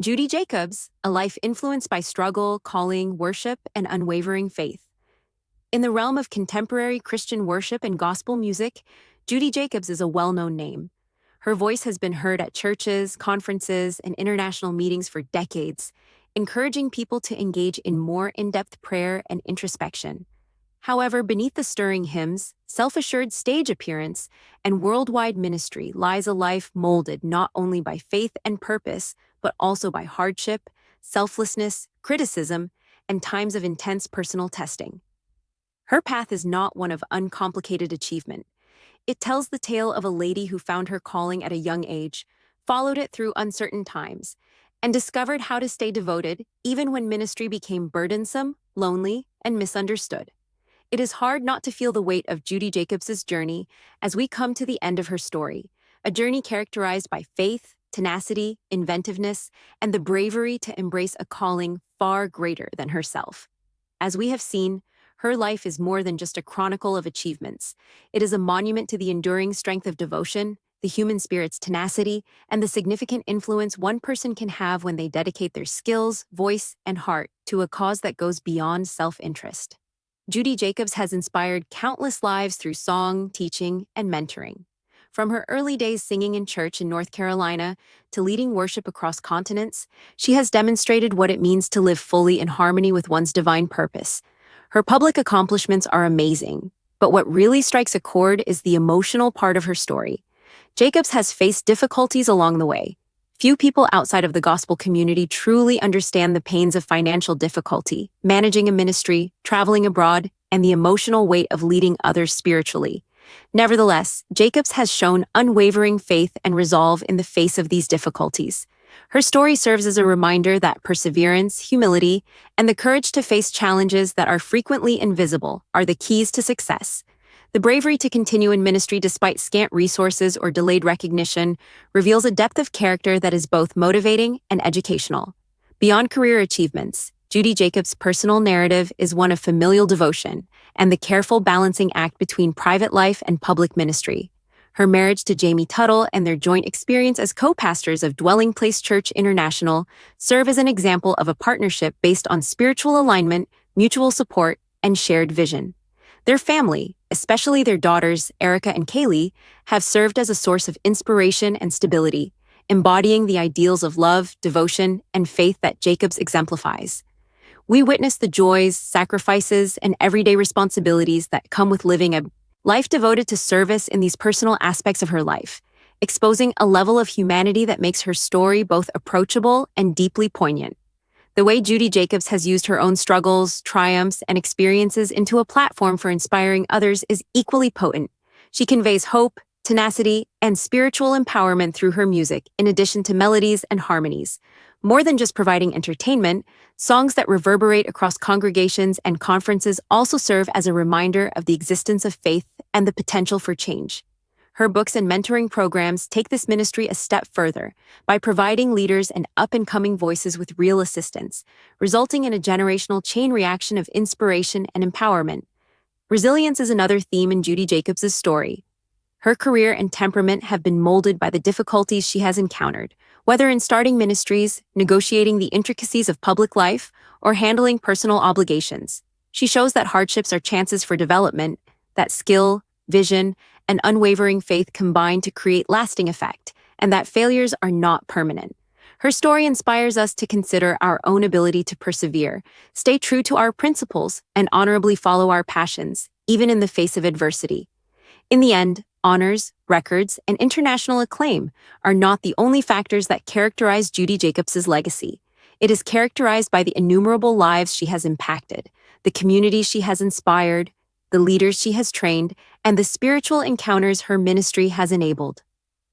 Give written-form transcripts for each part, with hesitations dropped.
Judy Jacobs, a life influenced by struggle, calling, worship, and unwavering faith. In the realm of contemporary Christian worship and gospel music, Judy Jacobs is a well-known name. Her voice has been heard at churches, conferences, and international meetings for decades, encouraging people to engage in more in-depth prayer and introspection. However, beneath the stirring hymns, self-assured stage appearance, and worldwide ministry lies a life molded not only by faith and purpose, but also by hardship, selflessness, criticism, and times of intense personal testing. Her path is not one of uncomplicated achievement. It tells the tale of a lady who found her calling at a young age, followed it through uncertain times, and discovered how to stay devoted even when ministry became burdensome, lonely, and misunderstood. It is hard not to feel the weight of Judy Jacobs' journey as we come to the end of her story, a journey characterized by faith, tenacity, inventiveness, and the bravery to embrace a calling far greater than herself. As we have seen, her life is more than just a chronicle of achievements. It is a monument to the enduring strength of devotion, the human spirit's tenacity, and the significant influence one person can have when they dedicate their skills, voice, and heart to a cause that goes beyond self-interest. Judy Jacobs has inspired countless lives through song, teaching, and mentoring. From her early days singing in church in North Carolina to leading worship across continents, she has demonstrated what it means to live fully in harmony with one's divine purpose. Her public accomplishments are amazing, but what really strikes a chord is the emotional part of her story. Jacobs has faced difficulties along the way. Few people outside of the gospel community truly understand the pains of financial difficulty, managing a ministry, traveling abroad, and the emotional weight of leading others spiritually. Nevertheless, Jacobs has shown unwavering faith and resolve in the face of these difficulties. Her story serves as a reminder that perseverance, humility, and the courage to face challenges that are frequently invisible are the keys to success. The bravery to continue in ministry despite scant resources or delayed recognition reveals a depth of character that is both motivating and educational. Beyond career achievements, Judy Jacobs' personal narrative is one of familial devotion and the careful balancing act between private life and public ministry. Her marriage to Jamie Tuttle and their joint experience as co-pastors of Dwelling Place Church International serve as an example of a partnership based on spiritual alignment, mutual support, and shared vision. Their family, especially their daughters, Erica and Kaylee, have served as a source of inspiration and stability, embodying the ideals of love, devotion, and faith that Jacobs exemplifies. We witness the joys, sacrifices, and everyday responsibilities that come with living a life devoted to service in these personal aspects of her life, exposing a level of humanity that makes her story both approachable and deeply poignant. The way Judy Jacobs has used her own struggles, triumphs, and experiences into a platform for inspiring others is equally potent. She conveys hope, tenacity, and spiritual empowerment through her music, in addition to melodies and harmonies. More than just providing entertainment, songs that reverberate across congregations and conferences also serve as a reminder of the existence of faith and the potential for change. Her books and mentoring programs take this ministry a step further by providing leaders and up-and-coming voices with real assistance, resulting in a generational chain reaction of inspiration and empowerment. Resilience is another theme in Judy Jacobs' story. Her career and temperament have been molded by the difficulties she has encountered, whether in starting ministries, negotiating the intricacies of public life, or handling personal obligations. She shows that hardships are chances for development, that skill, vision, and unwavering faith combine to create lasting effect, and that failures are not permanent. Her story inspires us to consider our own ability to persevere, stay true to our principles, and honorably follow our passions, even in the face of adversity. In the end, honors, records, and international acclaim are not the only factors that characterize Judy Jacobs' legacy. It is characterized by the innumerable lives she has impacted, the communities she has inspired, the leaders she has trained, and the spiritual encounters her ministry has enabled.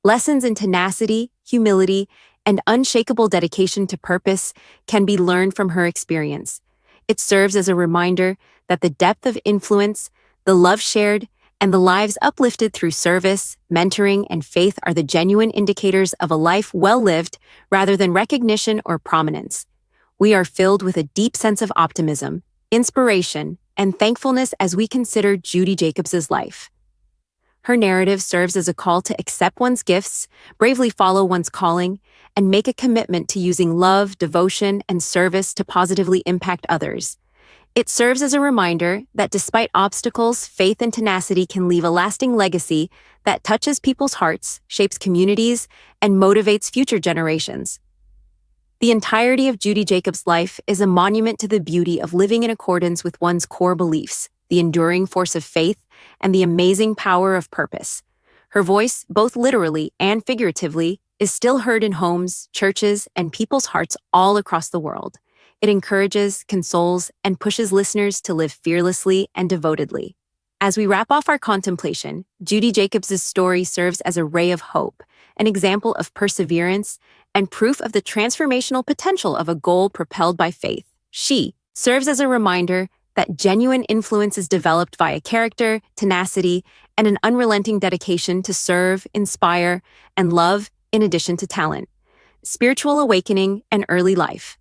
Lessons in tenacity, humility, and unshakable dedication to purpose can be learned from her experience. It serves as a reminder that the depth of influence, the love shared, and the lives uplifted through service, mentoring, and faith are the genuine indicators of a life well lived rather than recognition or prominence. We are filled with a deep sense of optimism, inspiration, and thankfulness as we consider Judy Jacobs' life. Her narrative serves as a call to accept one's gifts, bravely follow one's calling, and make a commitment to using love, devotion, and service to positively impact others. It serves as a reminder that despite obstacles, faith and tenacity can leave a lasting legacy that touches people's hearts, shapes communities, and motivates future generations. The entirety of Judy Jacobs' life is a monument to the beauty of living in accordance with one's core beliefs, the enduring force of faith, and the amazing power of purpose. Her voice, both literally and figuratively, is still heard in homes, churches, and people's hearts all across the world. It encourages, consoles, and pushes listeners to live fearlessly and devotedly. As we wrap off our contemplation, Judy Jacobs' story serves as a ray of hope, an example of perseverance, and proof of the transformational potential of a goal propelled by faith. She serves as a reminder that genuine influence is developed via character, tenacity, and an unrelenting dedication to serve, inspire, and love in addition to talent. Spiritual awakening and early life.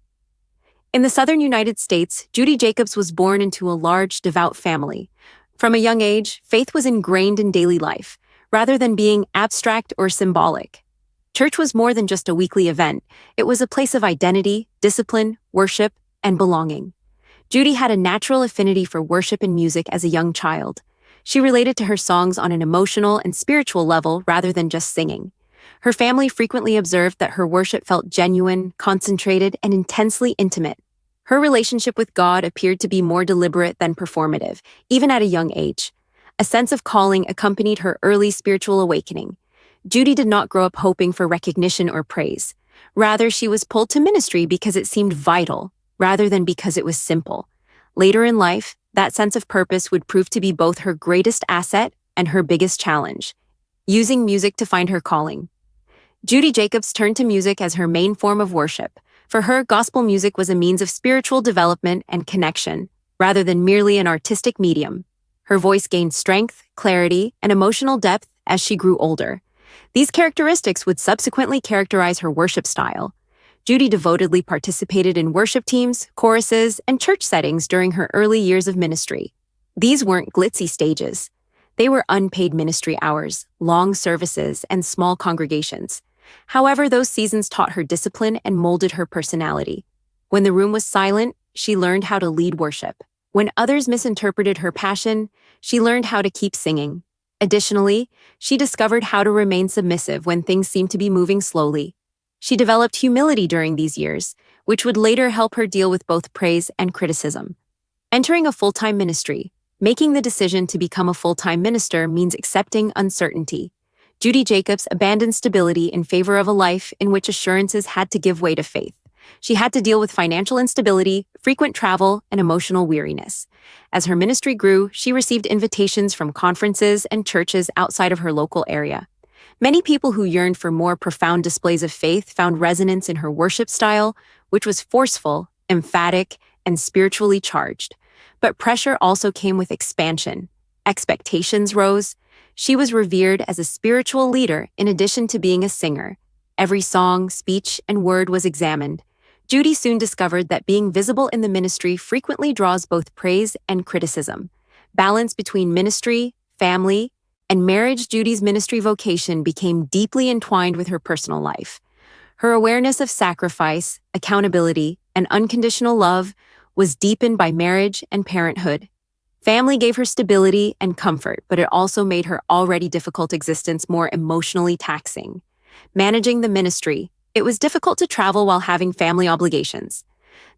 In the southern United States, Judy Jacobs was born into a large, devout family. From a young age, faith was ingrained in daily life, rather than being abstract or symbolic. Church was more than just a weekly event. It was a place of identity, discipline, worship, and belonging. Judy had a natural affinity for worship and music as a young child. She related to her songs on an emotional and spiritual level rather than just singing. Her family frequently observed that her worship felt genuine, concentrated, and intensely intimate. Her relationship with God appeared to be more deliberate than performative, even at a young age. A sense of calling accompanied her early spiritual awakening. Judy did not grow up hoping for recognition or praise. Rather, she was pulled to ministry because it seemed vital, rather than because it was simple. Later in life, that sense of purpose would prove to be both her greatest asset and her biggest challenge. Using music to find her calling. Judy Jacobs turned to music as her main form of worship. For her, gospel music was a means of spiritual development and connection, rather than merely an artistic medium. Her voice gained strength, clarity, and emotional depth as she grew older. These characteristics would subsequently characterize her worship style. Judy devotedly participated in worship teams, choruses, and church settings during her early years of ministry. These weren't glitzy stages. They were unpaid ministry hours, long services, and small congregations. However, those seasons taught her discipline and molded her personality. When the room was silent, she learned how to lead worship. When others misinterpreted her passion, she learned how to keep singing. Additionally, she discovered how to remain submissive when things seemed to be moving slowly. She developed humility during these years, which would later help her deal with both praise and criticism. Entering a full-time ministry. Making the decision to become a full-time minister means accepting uncertainty. Judy Jacobs abandoned stability in favor of a life in which assurances had to give way to faith. She had to deal with financial instability, frequent travel, and emotional weariness. As her ministry grew, she received invitations from conferences and churches outside of her local area. Many people who yearned for more profound displays of faith found resonance in her worship style, which was forceful, emphatic, and spiritually charged. But pressure also came with expansion. Expectations rose. She was revered as a spiritual leader in addition to being a singer. Every song, speech, and word was examined. Judy soon discovered that being visible in the ministry frequently draws both praise and criticism. Balance between ministry, family, and marriage. Judy's ministry vocation became deeply entwined with her personal life. Her awareness of sacrifice, accountability, and unconditional love was deepened by marriage and parenthood. Family gave her stability and comfort, but it also made her already difficult existence more emotionally taxing. Managing the ministry, it was difficult to travel while having family obligations.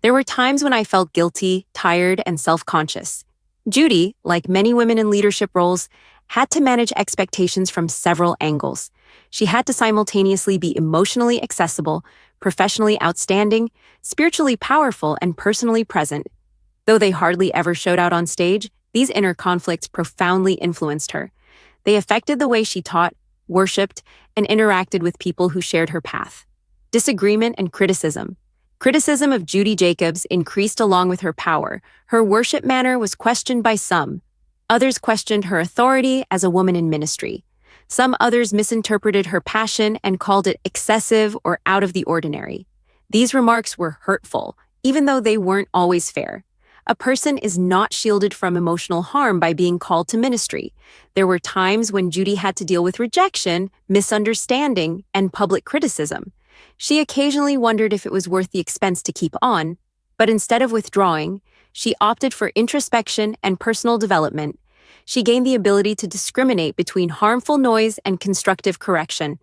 There were times when I felt guilty, tired, and self-conscious. Judy, like many women in leadership roles, had to manage expectations from several angles. She had to simultaneously be emotionally accessible, professionally outstanding, spiritually powerful, and personally present. Though they hardly ever showed out on stage, these inner conflicts profoundly influenced her. They affected the way she taught, worshipped, and interacted with people who shared her path. Disagreement and criticism. Criticism of Judy Jacobs increased along with her power. Her worship manner was questioned by some. Others questioned her authority as a woman in ministry. Some others misinterpreted her passion and called it excessive or out of the ordinary. These remarks were hurtful, even though they weren't always fair. A person is not shielded from emotional harm by being called to ministry. There were times when Judy had to deal with rejection, misunderstanding, and public criticism. She occasionally wondered if it was worth the expense to keep on, but instead of withdrawing, she opted for introspection and personal development. She gained the ability to discriminate between harmful noise and constructive correction.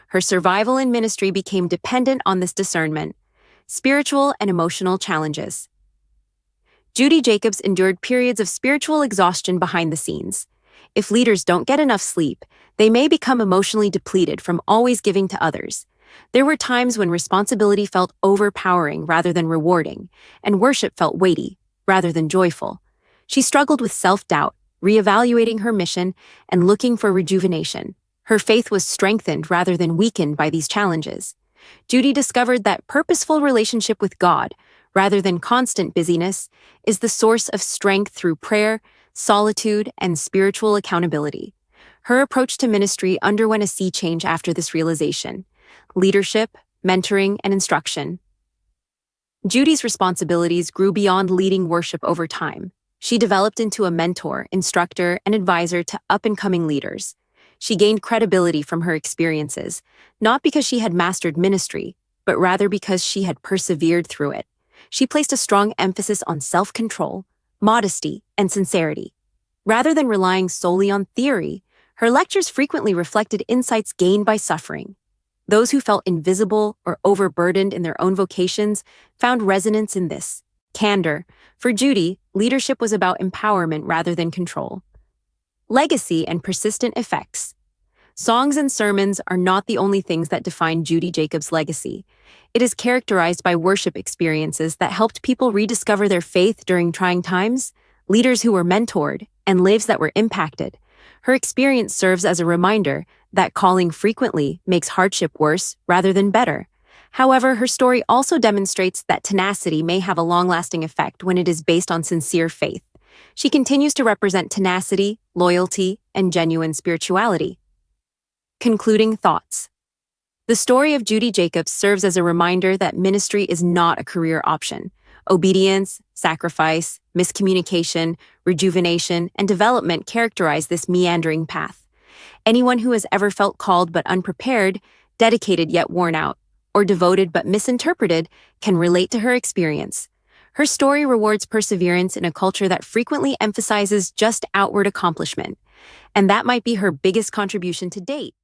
Her survival in ministry became dependent on this discernment. Spiritual and emotional challenges. Judy Jacobs endured periods of spiritual exhaustion behind the scenes. If leaders don't get enough sleep, they may become emotionally depleted from always giving to others. There were times when responsibility felt overpowering rather than rewarding, and worship felt weighty rather than joyful. She struggled with self-doubt, reevaluating her mission and looking for rejuvenation. Her faith was strengthened rather than weakened by these challenges. Judy discovered that purposeful relationship with God, rather than constant busyness, is the source of strength through prayer, solitude, and spiritual accountability. Her approach to ministry underwent a sea change after this realization: leadership, mentoring, and instruction. Judy's responsibilities grew beyond leading worship over time. She developed into a mentor, instructor, and advisor to up-and-coming leaders. She gained credibility from her experiences, not because she had mastered ministry, but rather because she had persevered through it. She placed a strong emphasis on self-control, modesty, and sincerity. Rather than relying solely on theory, her lectures frequently reflected insights gained by suffering. Those who felt invisible or overburdened in their own vocations found resonance in this. Candor. For Judy, leadership was about empowerment rather than control. Legacy and persistent effects. Songs and sermons are not the only things that define Judy Jacobs' legacy. It is characterized by worship experiences that helped people rediscover their faith during trying times, leaders who were mentored, and lives that were impacted. Her experience serves as a reminder that calling frequently makes hardship worse rather than better. However, her story also demonstrates that tenacity may have a long-lasting effect when it is based on sincere faith. She continues to represent tenacity, loyalty, and genuine spirituality. Concluding thoughts. The story of Judy Jacobs serves as a reminder that ministry is not a career option. Obedience, sacrifice, miscommunication, rejuvenation, and development characterize this meandering path. Anyone who has ever felt called but unprepared, dedicated yet worn out, or devoted but misinterpreted can relate to her experience. Her story rewards perseverance in a culture that frequently emphasizes just outward accomplishment, and that might be her biggest contribution to date.